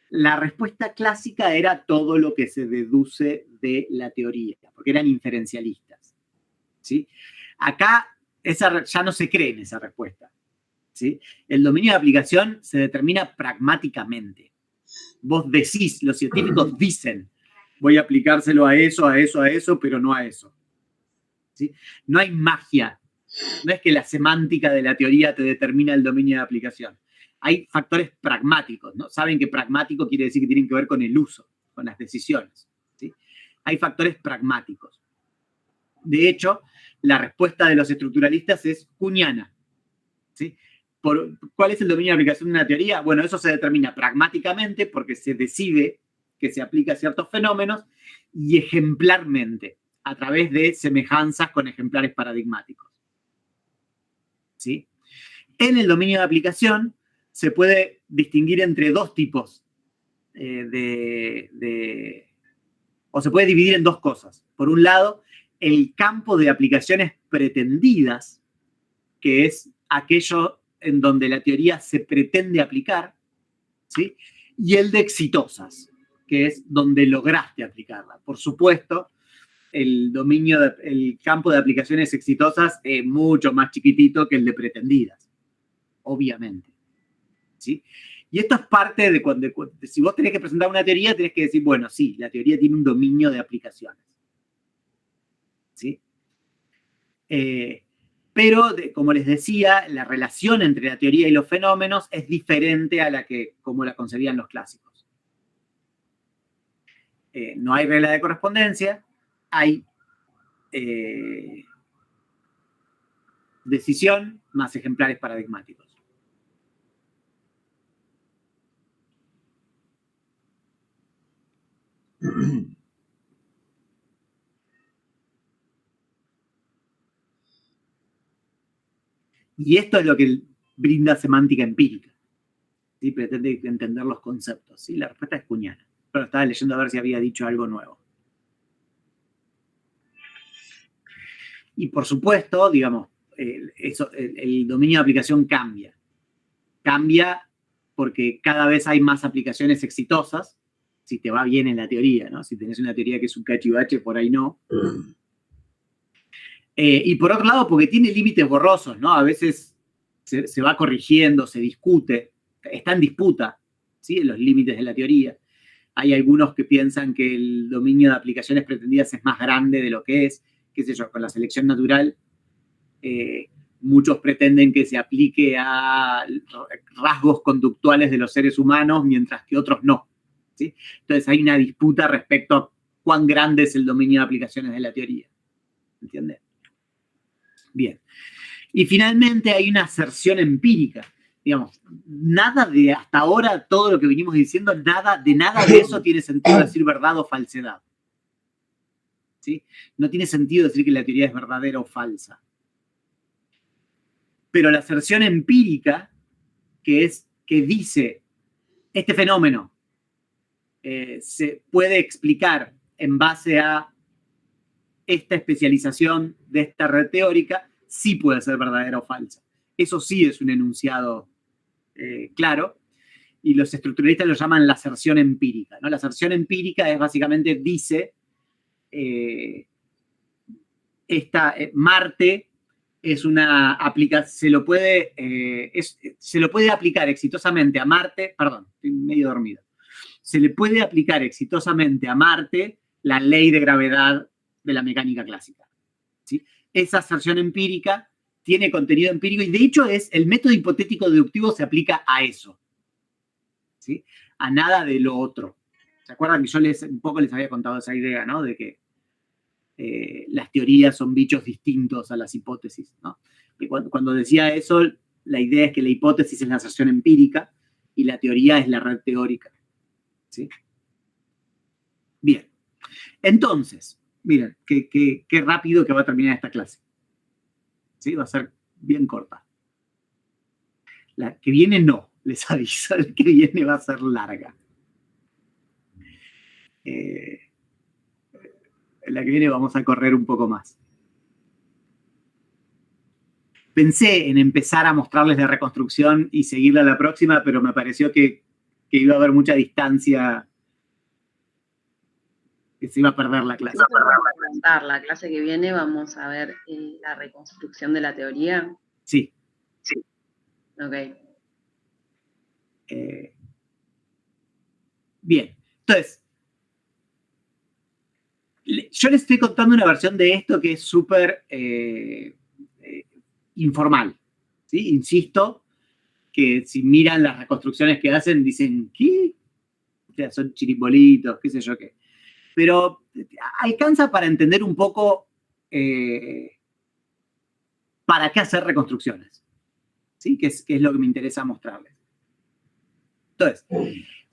La respuesta clásica era todo lo que se deduce de la teoría, porque eran inferencialistas. ¿Sí? Acá ya no se cree en esa respuesta. ¿Sí? El dominio de aplicación se determina pragmáticamente. Vos decís, los científicos dicen, voy a aplicárselo a eso, pero no a eso. ¿Sí? No hay magia. No es que la semántica de la teoría te determina el dominio de aplicación. Hay factores pragmáticos, ¿no? Saben que pragmático quiere decir que tienen que ver con el uso, con las decisiones. ¿Sí? Hay factores pragmáticos. De hecho, la respuesta de los estructuralistas es kuhniana. ¿Sí? ¿Cuál es el dominio de aplicación de una teoría? Bueno, eso se determina pragmáticamente porque se decide que se aplica a ciertos fenómenos y ejemplarmente, a través de semejanzas con ejemplares paradigmáticos. ¿Sí? En el dominio de aplicación se puede distinguir entre dos tipos o se puede dividir en dos cosas. Por un lado, el campo de aplicaciones pretendidas, que es aquello en donde la teoría se pretende aplicar, ¿sí? Y el de exitosas, que es donde lograste aplicarla. Por supuesto, el campo de aplicaciones exitosas es mucho más chiquitito que el de pretendidas, obviamente. ¿Sí? Y esto es parte de cuando, si vos tenés que presentar una teoría, tenés que decir, bueno, sí, la teoría tiene un dominio de aplicaciones. ¿Sí? Pero, como les decía, la relación entre la teoría y los fenómenos es diferente a como la concebían los clásicos. No hay regla de correspondencia, hay decisión más ejemplares paradigmáticos. Y esto es lo que brinda semántica empírica. ¿Sí? Pretende entender los conceptos. ¿Sí? La respuesta es kuhniana. Pero estaba leyendo a ver si había dicho algo nuevo. Y por supuesto, digamos, el dominio de aplicación cambia. Cambia porque cada vez hay más aplicaciones exitosas, si te va bien en la teoría, ¿no? Si tenés una teoría que es un cachivache, por ahí no. Y por otro lado, porque tiene límites borrosos, ¿no? A veces se va corrigiendo, se discute, está en disputa, ¿sí? Los límites de la teoría. Hay algunos que piensan que el dominio de aplicaciones pretendidas es más grande de lo que es, qué sé yo, con la selección natural. Muchos pretenden que se aplique a rasgos conductuales de los seres humanos, mientras que otros no. ¿Sí? Entonces hay una disputa respecto a cuán grande es el dominio de aplicaciones de la teoría. ¿Entiendes? Bien. Y finalmente hay una aserción empírica. Digamos, nada de hasta ahora, todo lo que venimos diciendo, nada de eso tiene sentido decir verdad o falsedad. ¿Sí? No tiene sentido decir que la teoría es verdadera o falsa. Pero la aserción empírica, que dice, este fenómeno se puede explicar en base a esta especialización de esta red teórica, sí puede ser verdadera o falsa. Eso sí es un enunciado claro, y los estructuralistas lo llaman la aserción empírica, ¿no? La aserción empírica es básicamente, dice, Marte es una aplicación, se lo puede aplicar exitosamente a Marte, perdón, estoy medio dormido, se le puede aplicar exitosamente a Marte la ley de gravedad de la mecánica clásica. ¿Sí? Esa aserción empírica tiene contenido empírico y de hecho el método hipotético deductivo se aplica a eso. ¿Sí? A nada de lo otro. ¿Se acuerdan que yo un poco les había contado esa idea, ¿no? De que las teorías son bichos distintos a las hipótesis, ¿no? Y cuando decía eso, la idea es que la hipótesis es la aserción empírica y la teoría es la red teórica, ¿sí? Bien. Entonces, miren, qué rápido que va a terminar esta clase. ¿Sí? Va a ser bien corta. La que viene no, les aviso, la que viene va a ser larga. La que viene vamos a correr un poco más. Pensé en empezar a mostrarles la reconstrucción y seguirla a la próxima, pero me pareció que iba a haber mucha distancia, que se iba a perder la clase. La clase que viene vamos a ver la reconstrucción de la teoría. Sí. Ok. Bien, entonces, yo les estoy contando una versión de esto que es súper informal, ¿sí? Insisto que si miran las reconstrucciones que hacen, dicen, ¿qué? O sea, son chirimbolitos, qué sé yo qué. Pero alcanza para entender un poco para qué hacer reconstrucciones, ¿sí? Que es lo que me interesa mostrarles. Entonces,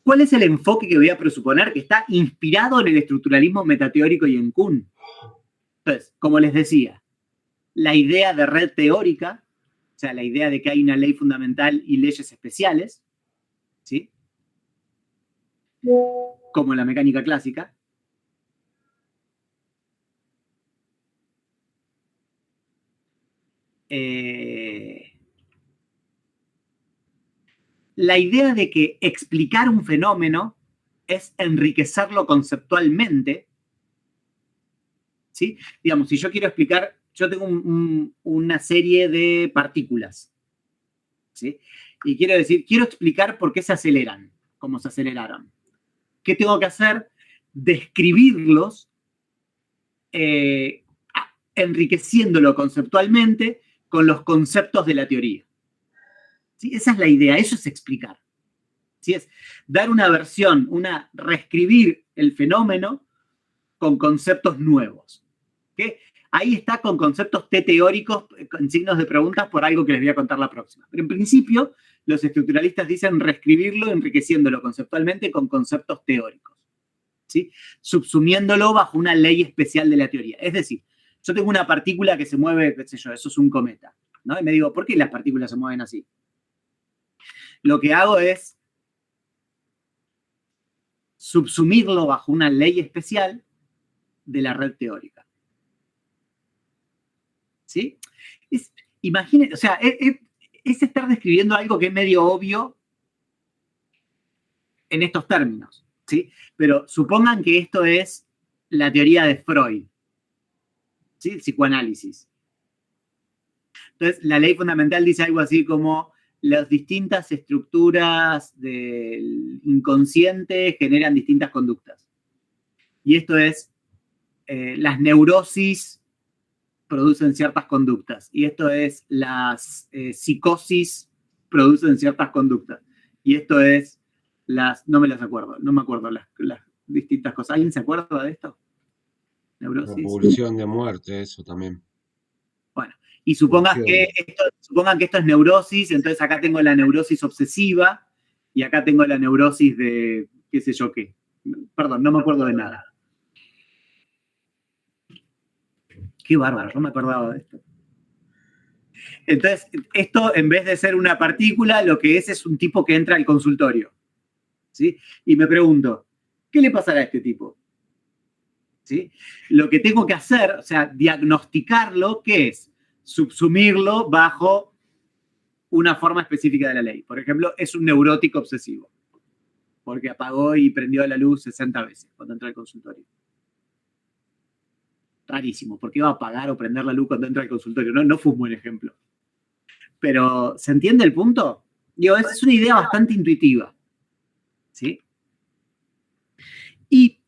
¿cuál es el enfoque que voy a presuponer que está inspirado en el estructuralismo metateórico y en Kuhn? Entonces, como les decía, la idea de red teórica, o sea, la idea de que hay una ley fundamental y leyes especiales, ¿sí? Como en la mecánica clásica. La idea de que explicar un fenómeno es enriquecerlo conceptualmente, ¿sí? Digamos, si yo quiero explicar, yo tengo una serie de partículas, ¿sí? Y quiero explicar por qué se aceleran, cómo se aceleraron. ¿Qué tengo que hacer? Describirlos, enriqueciéndolo conceptualmente con los conceptos de la teoría. ¿Sí? Esa es la idea, eso es explicar. ¿Sí? Es dar una versión, reescribir el fenómeno con conceptos nuevos. ¿Okay? Ahí está con conceptos teóricos, con signos de preguntas por algo que les voy a contar la próxima. Pero en principio, los estructuralistas dicen reescribirlo enriqueciéndolo conceptualmente con conceptos teóricos, ¿sí? Subsumiéndolo bajo una ley especial de la teoría. Es decir, yo tengo una partícula que se mueve, qué sé yo, eso es un cometa, ¿no? Y me digo, ¿por qué las partículas se mueven así? Lo que hago es subsumirlo bajo una ley especial de la red teórica. ¿Sí? Imaginen, o sea, es estar describiendo algo que es medio obvio en estos términos, ¿sí? Pero supongan que esto es la teoría de Freud, ¿sí? El psicoanálisis. Entonces, la ley fundamental dice algo así como las distintas estructuras del inconsciente generan distintas conductas. Y esto es, las neurosis producen ciertas conductas. Y esto es, las psicosis producen ciertas conductas. Y esto es, no me acuerdo las distintas cosas. ¿Alguien se acuerda de esto? Neurosis. La pulsión de muerte, eso también. Bueno, y supongan que esto es neurosis, entonces acá tengo la neurosis obsesiva y acá tengo la neurosis de qué sé yo qué. Perdón, no me acuerdo de nada. Qué bárbaro, no me acordaba de esto. Entonces, esto en vez de ser una partícula, lo que es un tipo que entra al consultorio, ¿sí? Y me pregunto, ¿qué le pasará a este tipo? ¿Sí? Lo que tengo que hacer, o sea, diagnosticarlo, ¿qué es? Subsumirlo bajo una forma específica de la ley. Por ejemplo, es un neurótico obsesivo, porque apagó y prendió la luz 60 veces cuando entró al consultorio. Rarísimo, ¿por qué va a apagar o prender la luz cuando entra al consultorio? No fue un buen ejemplo. Pero, ¿se entiende el punto? Digo, es una idea bastante intuitiva, ¿sí? Y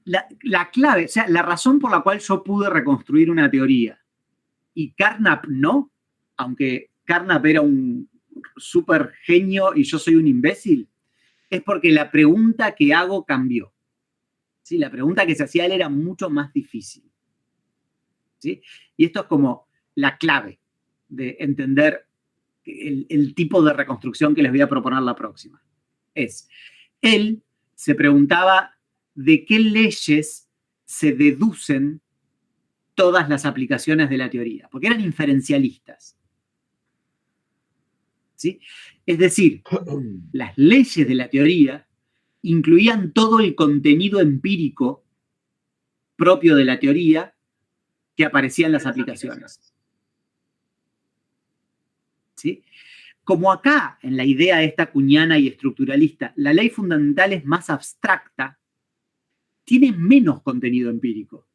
la clave, o sea, la razón por la cual yo pude reconstruir una teoría y Carnap no, aunque Carnap era un súper genio y yo soy un imbécil, es porque la pregunta que hago cambió. ¿Sí? La pregunta que se hacía él era mucho más difícil. ¿Sí? Y esto es como la clave de entender el tipo de reconstrucción que les voy a proponer la próxima. Él se preguntaba de qué leyes se deducen todas las aplicaciones de la teoría, porque eran inferencialistas. ¿Sí? Es decir, las leyes de la teoría incluían todo el contenido empírico propio de la teoría que aparecía en las aplicaciones. ¿Sí? Como acá, en la idea esta kuhniana y estructuralista, la ley fundamental es más abstracta, tiene menos contenido empírico,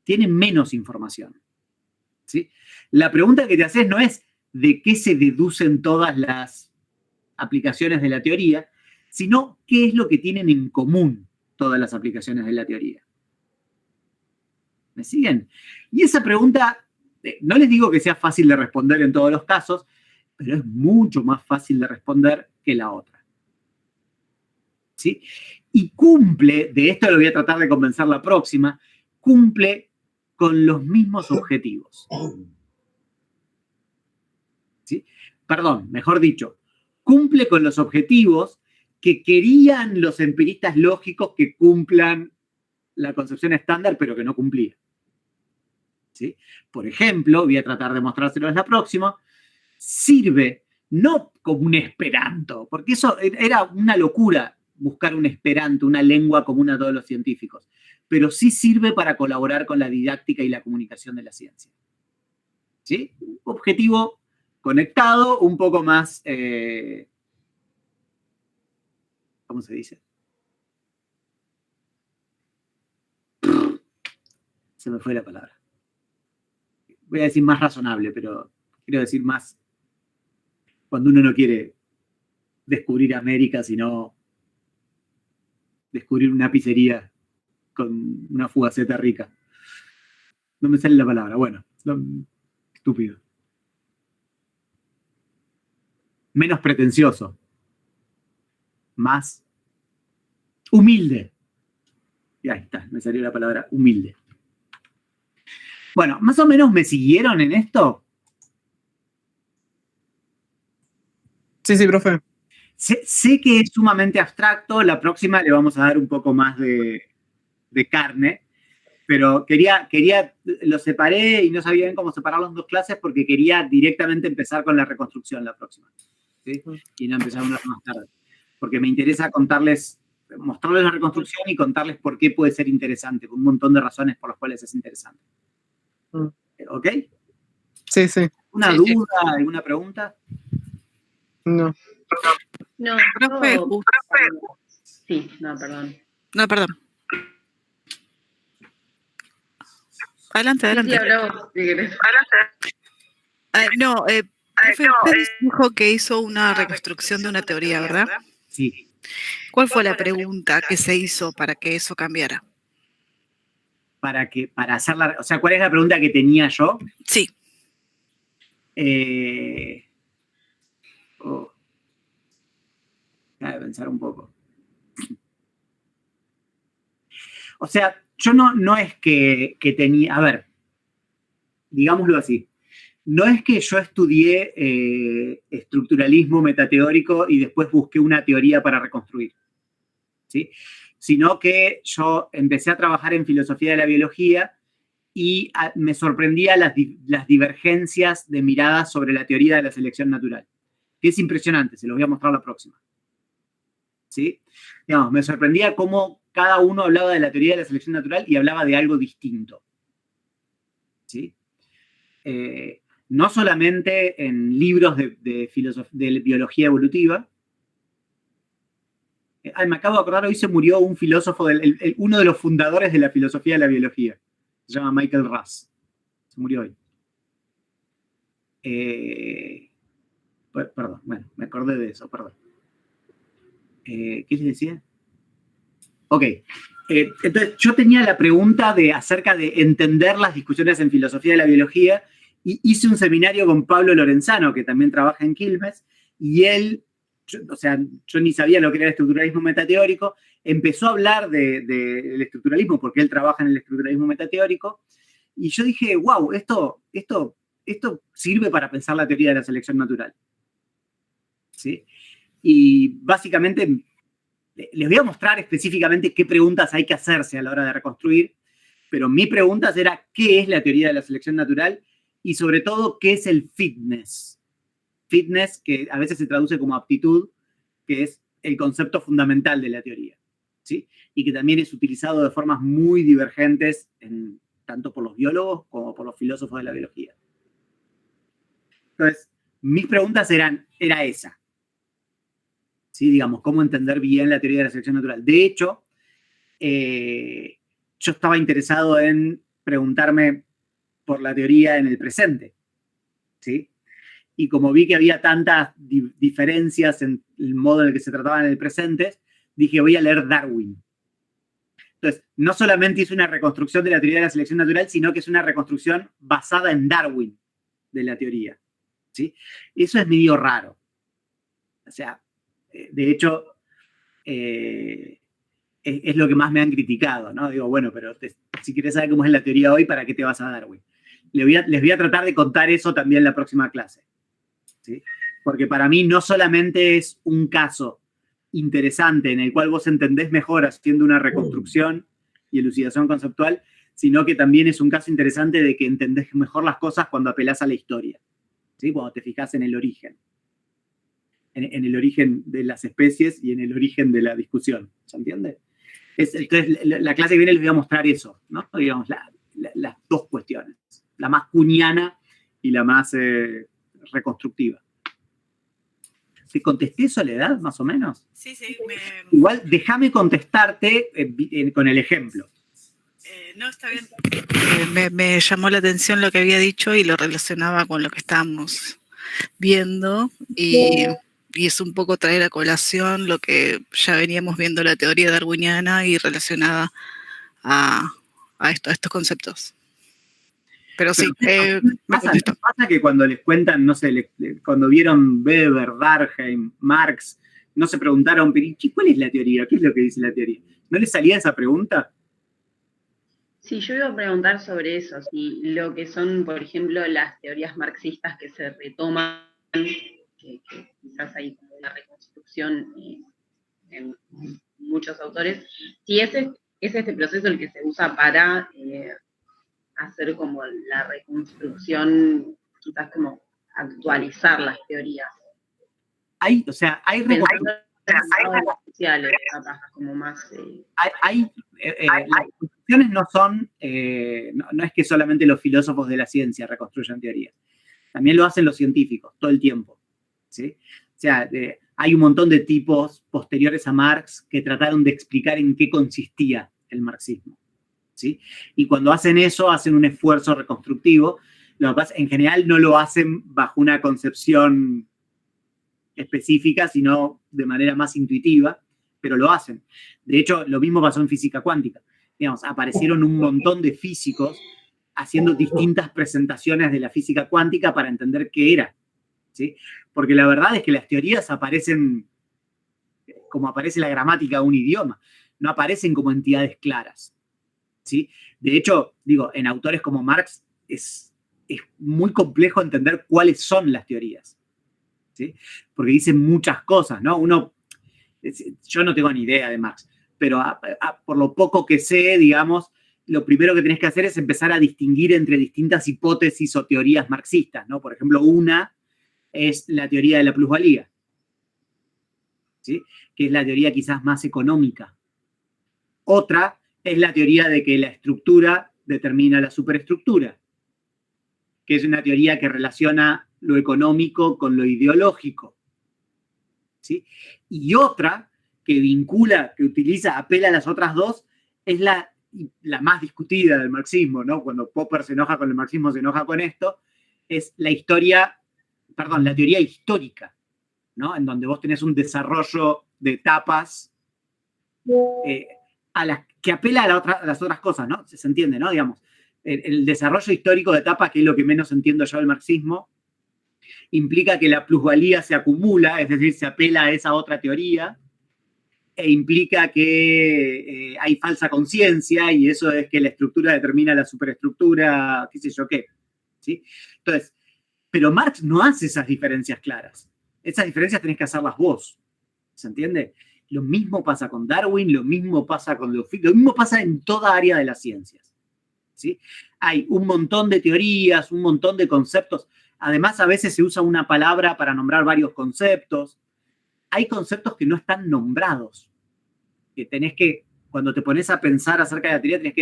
tiene menos información. ¿Sí? La pregunta que te haces no es de qué se deducen todas las aplicaciones de la teoría, sino qué es lo que tienen en común todas las aplicaciones de la teoría. ¿Me siguen? Y esa pregunta, no les digo que sea fácil de responder en todos los casos, pero es mucho más fácil de responder que la otra. ¿Sí? Y cumple, de esto lo voy a tratar de convencer la próxima, cumple con los mismos objetivos. ¿Sí? Perdón, mejor dicho, cumple con los objetivos que querían los empiristas lógicos que cumplan la concepción estándar, pero que no cumplía. ¿Sí? Por ejemplo, voy a tratar de mostrárselo en la próxima, sirve no como un esperanto, porque eso era una locura buscar un esperanto, una lengua común a todos los científicos, pero sí sirve para colaborar con la didáctica y la comunicación de la ciencia. ¿Sí? Un objetivo conectado, un poco más, ¿cómo se dice? Se me fue la palabra. Voy a decir más razonable, pero quiero decir más cuando uno no quiere descubrir América, sino descubrir una pizzería con una fugaceta rica. No me sale la palabra. Bueno, estúpido. Menos pretencioso. Más humilde. Y ahí está, me salió la palabra humilde. Bueno, más o menos me siguieron en esto. Sí, profe. Sé que es sumamente abstracto, la próxima le vamos a dar un poco más de carne, pero lo separé y no sabía bien cómo separarlo en dos clases porque quería directamente empezar con la reconstrucción la próxima, ¿sí? Y no empezar una más tarde, porque me interesa mostrarles la reconstrucción y contarles por qué puede ser interesante, un montón de razones por las cuales es interesante. ¿Ok? Sí, sí. ¿Una duda, alguna pregunta? No. No, Profe, sí, no, perdón. No, perdón. Adelante, adelante. Sí, hablamos, si querés. Profe, usted dijo que hizo una reconstrucción de una teoría, ¿verdad? Sí. ¿Cuál fue la pregunta que se hizo para que eso cambiara? Para hacerla, o sea, ¿cuál es la pregunta que tenía yo? Sí. Déjame pensar un poco. O sea, yo no es que tenía, a ver, digámoslo así, no es que yo estudié estructuralismo metateórico y después busqué una teoría para reconstruir, ¿sí? Sino que yo empecé a trabajar en filosofía de la biología y me sorprendía las divergencias de miradas sobre la teoría de la selección natural, que es impresionante, se los voy a mostrar la próxima. ¿Sí? Digamos, me sorprendía cómo cada uno hablaba de la teoría de la selección natural y hablaba de algo distinto. ¿Sí? No solamente en libros de biología evolutiva. Me acabo de acordar, hoy se murió un filósofo, uno de los fundadores de la filosofía de la biología. Se llama Michael Russ. Se murió hoy. Perdón, bueno, me acordé de eso, perdón. ¿Qué les decía? Ok. Entonces, yo tenía la pregunta acerca de entender las discusiones en filosofía de la biología y hice un seminario con Pablo Lorenzano, que también trabaja en Quilmes, y él yo ni sabía lo que era el estructuralismo metateórico, empezó a hablar del estructuralismo porque él trabaja en el estructuralismo metateórico, y yo dije, wow, esto sirve para pensar la teoría de la selección natural. ¿Sí? Y básicamente les voy a mostrar específicamente qué preguntas hay que hacerse a la hora de reconstruir, pero mi pregunta era qué es la teoría de la selección natural y sobre todo qué es el fitness. Fitness, que a veces se traduce como aptitud, que es el concepto fundamental de la teoría, ¿sí? Y que también es utilizado de formas muy divergentes tanto por los biólogos como por los filósofos de la biología. Entonces, mis preguntas era esa. ¿Sí? Digamos, cómo entender bien la teoría de la selección natural. De hecho, yo estaba interesado en preguntarme por la teoría en el presente, ¿sí? Y como vi que había tantas diferencias en el modo en el que se trataban en el presente, dije, voy a leer Darwin. Entonces, no solamente hice una reconstrucción de la teoría de la selección natural, sino que es una reconstrucción basada en Darwin de la teoría, ¿sí? Eso es medio raro. O sea, de hecho, es lo que más me han criticado, ¿no? Digo, bueno, pero si quieres saber cómo es la teoría hoy, ¿para qué te vas a Darwin? Les voy a tratar de contar eso también en la próxima clase, ¿sí? Porque para mí no solamente es un caso interesante en el cual vos entendés mejor haciendo una reconstrucción y elucidación conceptual, sino que también es un caso interesante de que entendés mejor las cosas cuando apelás a la historia, ¿sí? Cuando te fijás en el origen. En el origen de las especies y en el origen de la discusión, ¿se entiende? Entonces, la clase que viene les voy a mostrar eso, ¿no? Digamos, las dos cuestiones, la más kuhniana y la más reconstructiva. ¿Te contesté, Soledad, más o menos? Sí, sí. Igual, déjame contestarte con el ejemplo. No, está bien. Me llamó la atención lo que había dicho y lo relacionaba con lo que estábamos viendo y es un poco traer a colación lo que ya veníamos viendo la teoría darwiniana y relacionada a estos conceptos. Pero sí, pasa que cuando les cuentan, no sé, cuando vieron Weber, Durkheim, Marx, no se preguntaron, pero ¿cuál es la teoría? ¿Qué es lo que dice la teoría? ¿No les salía esa pregunta? Sí, yo iba a preguntar sobre eso, si lo que son, por ejemplo, las teorías marxistas que se retoman, que quizás hay como una reconstrucción en muchos autores, si es este proceso el que se usa para hacer como la reconstrucción, quizás como actualizar las teorías. Hay reconstrucciones sociales, como más... las reconstrucciones no son, no es que solamente los filósofos de la ciencia reconstruyan teorías. También lo hacen los científicos, todo el tiempo, ¿sí? O sea, hay un montón de tipos posteriores a Marx que trataron de explicar en qué consistía el marxismo, ¿sí? Y cuando hacen eso, hacen un esfuerzo reconstructivo. Lo que pasa, en general no lo hacen bajo una concepción específica, sino de manera más intuitiva, pero lo hacen. De hecho, lo mismo pasó en física cuántica. Digamos, aparecieron un montón de físicos haciendo distintas presentaciones de la física cuántica para entender qué era, ¿sí? Porque la verdad es que las teorías aparecen como aparece la gramática de un idioma, no aparecen como entidades claras, ¿sí? De hecho, digo, en autores como Marx es muy complejo entender cuáles son las teorías, ¿sí? Porque dicen muchas cosas, ¿no? Yo no tengo ni idea de Marx, pero por lo poco que sé, digamos, lo primero que tenés que hacer es empezar a distinguir entre distintas hipótesis o teorías marxistas, ¿no? Por ejemplo, una es la teoría de la plusvalía, ¿sí? Que es la teoría quizás más económica. Otra es la teoría de que la estructura determina la superestructura, que es una teoría que relaciona lo económico con lo ideológico, ¿sí? Y otra que apela a las otras dos, es la más discutida del marxismo, ¿no? Cuando Popper se enoja con el marxismo, se enoja con esto, es la teoría histórica, ¿no? En donde vos tenés un desarrollo de etapas que apela a las otras cosas, ¿no? Se entiende, ¿no? Digamos, el desarrollo histórico de etapas, que es lo que menos entiendo yo del marxismo, implica que la plusvalía se acumula, es decir, se apela a esa otra teoría, e implica que hay falsa conciencia, y eso es que la estructura determina la superestructura, qué sé yo qué. ¿Sí? Entonces, pero Marx no hace esas diferencias claras. Esas diferencias tenés que hacerlas vos. ¿Se entiende? Lo mismo pasa con Darwin, lo mismo pasa con lo mismo pasa en toda área de las ciencias. ¿Sí? Hay un montón de teorías, un montón de conceptos. Además, a veces se usa una palabra para nombrar varios conceptos. Hay conceptos que no están nombrados. Que tenés que, cuando te pones a pensar acerca de la teoría, tenés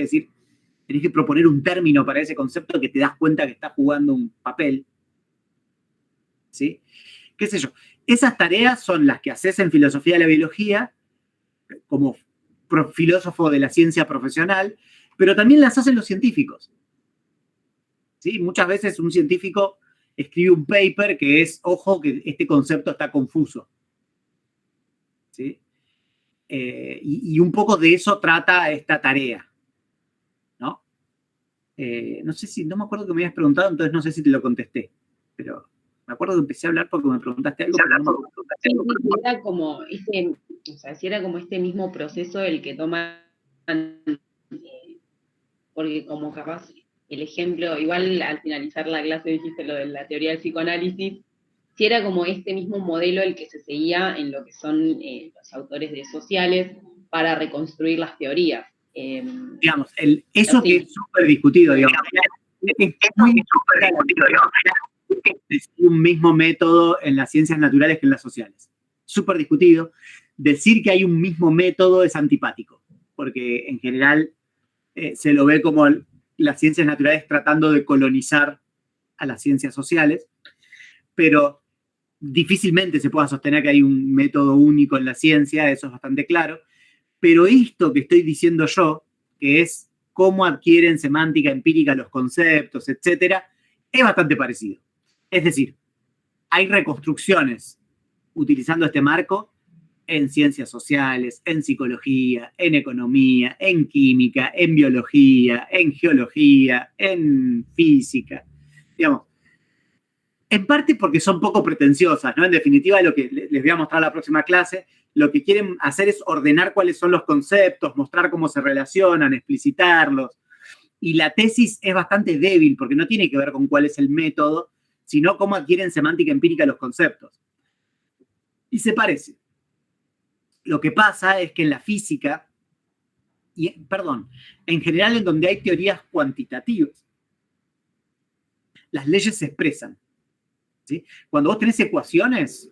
que proponer un término para ese concepto que te das cuenta que estás jugando un papel. ¿Sí? ¿Qué sé yo? Esas tareas son las que haces en filosofía de la biología, como filósofo de la ciencia profesional, pero también las hacen los científicos. ¿Sí? Muchas veces un científico escribe un paper que es, ojo, que este concepto está confuso. ¿Sí? Y un poco de eso trata esta tarea. ¿No? No me acuerdo que me habías preguntado, entonces no sé si te lo contesté, pero me acuerdo que empecé a hablar porque me preguntaste algo. Era como si era como este mismo proceso el que toman, porque como capaz el ejemplo, igual al finalizar la clase dijiste lo de la teoría del psicoanálisis, si era como este mismo modelo el que se seguía en lo que son los autores de sociales para reconstruir las teorías. Digamos, eso que es súper discutido, digamos. Es muy súper discutido, digamos. Decir un mismo método en las ciencias naturales que en las sociales. Súper discutido. Decir que hay un mismo método es antipático, porque en general se lo ve como las ciencias naturales tratando de colonizar a las ciencias sociales, pero difícilmente se pueda sostener que hay un método único en la ciencia, eso es bastante claro. Pero esto que estoy diciendo yo, que es cómo adquieren semántica empírica los conceptos, etcétera, es bastante parecido. Es decir, hay reconstrucciones utilizando este marco en ciencias sociales, en psicología, en economía, en química, en biología, en geología, en física. Digamos, en parte porque son poco pretenciosas, ¿no? En definitiva, lo que les voy a mostrar en la próxima clase, lo que quieren hacer es ordenar cuáles son los conceptos, mostrar cómo se relacionan, explicitarlos. Y la tesis es bastante débil porque no tiene que ver con cuál es el método, sino cómo adquieren semántica empírica los conceptos. Y se parece. Lo que pasa es que en la física, en general en donde hay teorías cuantitativas, las leyes se expresan. ¿Sí? Cuando vos tenés ecuaciones,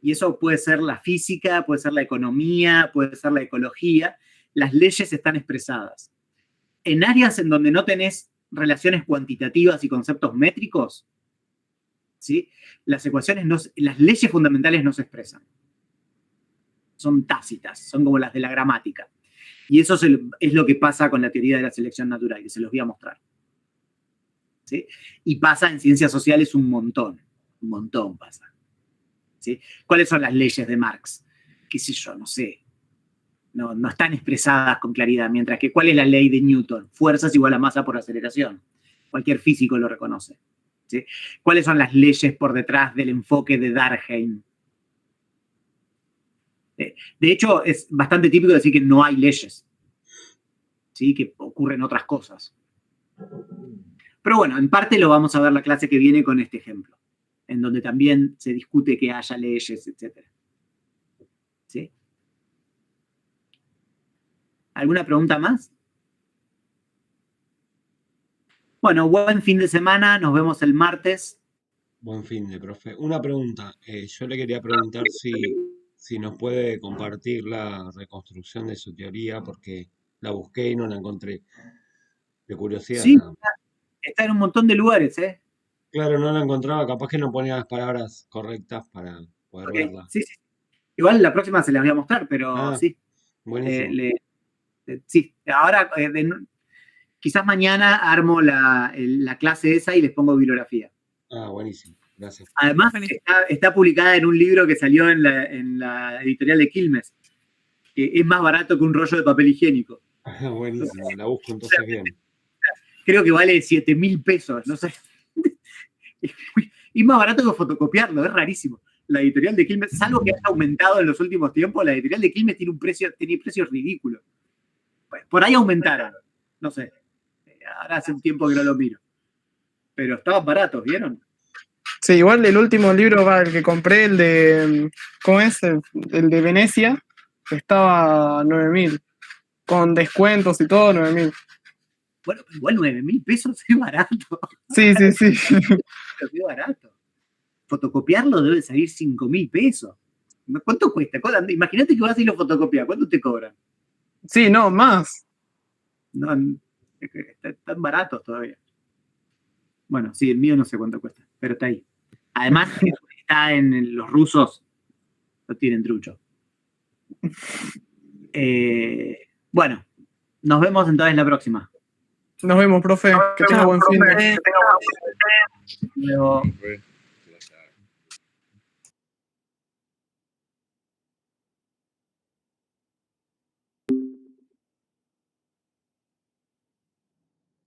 y eso puede ser la física, puede ser la economía, puede ser la ecología, las leyes están expresadas. En áreas en donde no tenés relaciones cuantitativas y conceptos métricos, ¿sí? Las leyes fundamentales no se expresan. Son tácitas, son como las de la gramática. Y eso es lo que pasa con la teoría de la selección natural, que se los voy a mostrar. ¿Sí? Y pasa en ciencias sociales un montón pasa. ¿Sí? ¿Cuáles son las leyes de Marx? Qué sé yo, no sé. No están expresadas con claridad, mientras que ¿cuál es la ley de Newton? Fuerza es igual a masa por aceleración. Cualquier físico lo reconoce. ¿Sí? ¿Cuáles son las leyes por detrás del enfoque de Durkheim? De hecho, es bastante típico decir que no hay leyes. ¿Sí? Que ocurren otras cosas. Pero bueno, en parte lo vamos a ver la clase que viene con este ejemplo, en donde también se discute que haya leyes, etc. ¿Sí? ¿Alguna pregunta más? Bueno, buen fin de semana, nos vemos el martes. Buen fin de, profe. Una pregunta. Yo le quería preguntar si nos puede compartir la reconstrucción de su teoría, porque la busqué y no la encontré. De curiosidad. Sí, nada más. está en un montón de lugares, ¿eh? Claro, no la encontraba. Capaz que no ponía las palabras correctas para poder verla. Sí. Igual la próxima se las voy a mostrar, pero sí. Buenísimo. Sí, ahora quizás mañana armo la clase esa y les pongo bibliografía. Buenísimo. Gracias. Además, está publicada en un libro que salió en la editorial de Quilmes, que es más barato que un rollo de papel higiénico. Buenísimo, la busco entonces bien. Creo que vale 7.000 pesos, no sé. Y más barato que fotocopiarlo, es rarísimo. La editorial de Quilmes, salvo que haya aumentado en los últimos tiempos, la editorial de Quilmes tenía precios ridículos. Pues, por ahí aumentaron, no sé. Ahora hace un tiempo que no lo miro. Pero estaban baratos, ¿vieron? Sí, igual el último libro, el que compré, el de, ¿cómo es? El de Venecia, estaba 9.000. Con descuentos y todo, 9.000. Bueno, igual 9.000 pesos es barato. Sí. Es barato. Fotocopiarlo debe salir 5.000 pesos. ¿Cuánto cuesta? Imagínate que vas y lo fotocopias. ¿Cuánto te cobran? Sí, no, más. No, están baratos todavía. Bueno, sí, el mío no sé cuánto cuesta, pero está ahí. Además, está en los rusos, lo tienen trucho. Bueno, nos vemos entonces la próxima. Nos vemos, profe. Que tenga buen fin. Luego.